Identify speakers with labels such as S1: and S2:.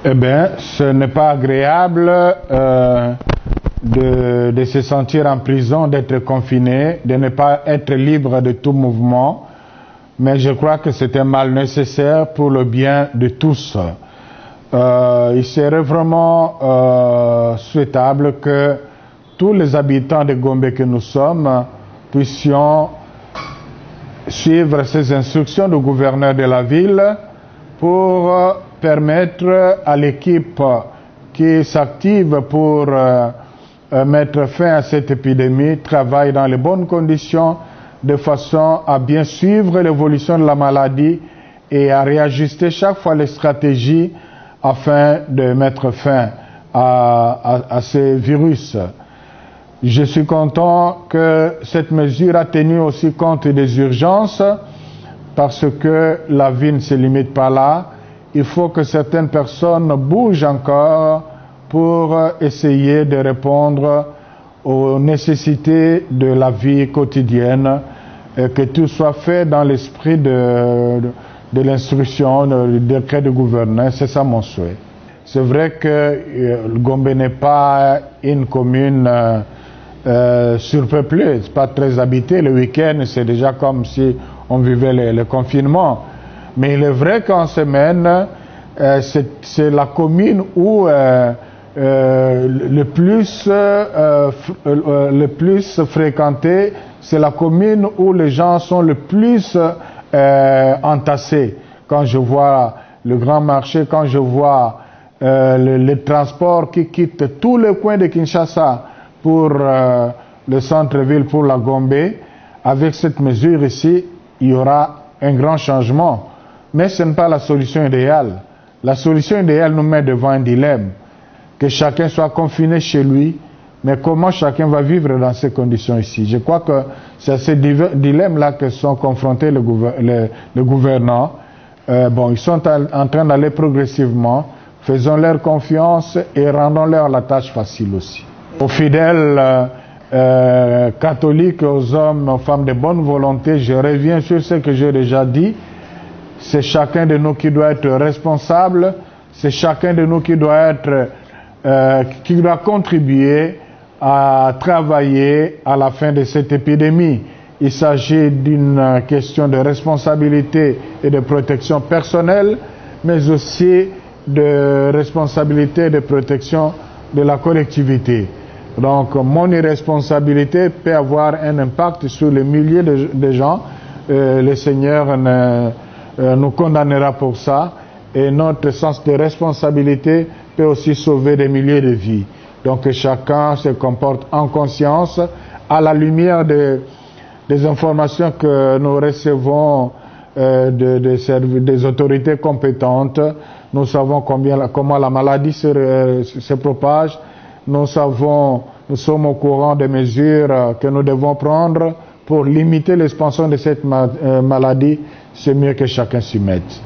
S1: Eh bien, ce n'est pas agréable de se sentir en prison, d'être confiné, de ne pas être libre de tout mouvement, mais je crois que c'est un mal nécessaire pour le bien de tous. Il serait vraiment souhaitable que tous les habitants de Gombe que nous sommes puissions suivre ces instructions du gouverneur de la ville pour permettre à l'équipe qui s'active pour mettre fin à cette épidémie travaille dans les bonnes conditions de façon à bien suivre l'évolution de la maladie et à réajuster chaque fois les stratégies afin de mettre fin à ces virus. Je suis content que cette mesure a tenu aussi compte des urgences parce que la vie ne se limite pas là. Il faut que certaines personnes bougent encore pour essayer de répondre aux nécessités de la vie quotidienne et que tout soit fait dans l'esprit de l'instruction, du décret du gouverneur. C'est ça mon souhait. C'est vrai que Gombe n'est pas une commune surpeuplée, pas très habitée. Le week-end, c'est déjà comme si on vivait le confinement. Mais il est vrai qu'en semaine, c'est la commune où le plus fréquenté, c'est la commune où les gens sont le plus entassés. Quand je vois le grand marché, quand je vois les transports qui quittent tous les coins de Kinshasa pour le centre-ville, pour la Gombe, avec cette mesure ici, il y aura un grand changement. Mais ce n'est pas la solution idéale. La solution idéale nous met devant un dilemme. Que chacun soit confiné chez lui, mais comment chacun va vivre dans ces conditions ici? Je crois que c'est à ces dilemmes-là que sont confrontés les gouvernants. Ils sont en train d'aller progressivement. Faisons-leur confiance et rendons-leur la tâche facile aussi. Aux fidèles catholiques, aux hommes, aux femmes de bonne volonté, je reviens sur ce que j'ai déjà dit. C'est chacun de nous qui doit être responsable. C'est chacun de nous qui doit contribuer à travailler à la fin de cette épidémie. Il s'agit d'une question de responsabilité et de protection personnelle, mais aussi de responsabilité et de protection de la collectivité. Donc, mon irresponsabilité peut avoir un impact sur les milliers de gens. Le Seigneur nous condamnera pour ça. Et notre sens de responsabilité peut aussi sauver des milliers de vies. Donc, que chacun se comporte en conscience à la lumière des informations que nous recevons des autorités compétentes. Nous savons comment la maladie se propage. Nous sommes au courant des mesures que nous devons prendre pour limiter l'expansion de cette maladie. C'est mieux que chacun s'y mette.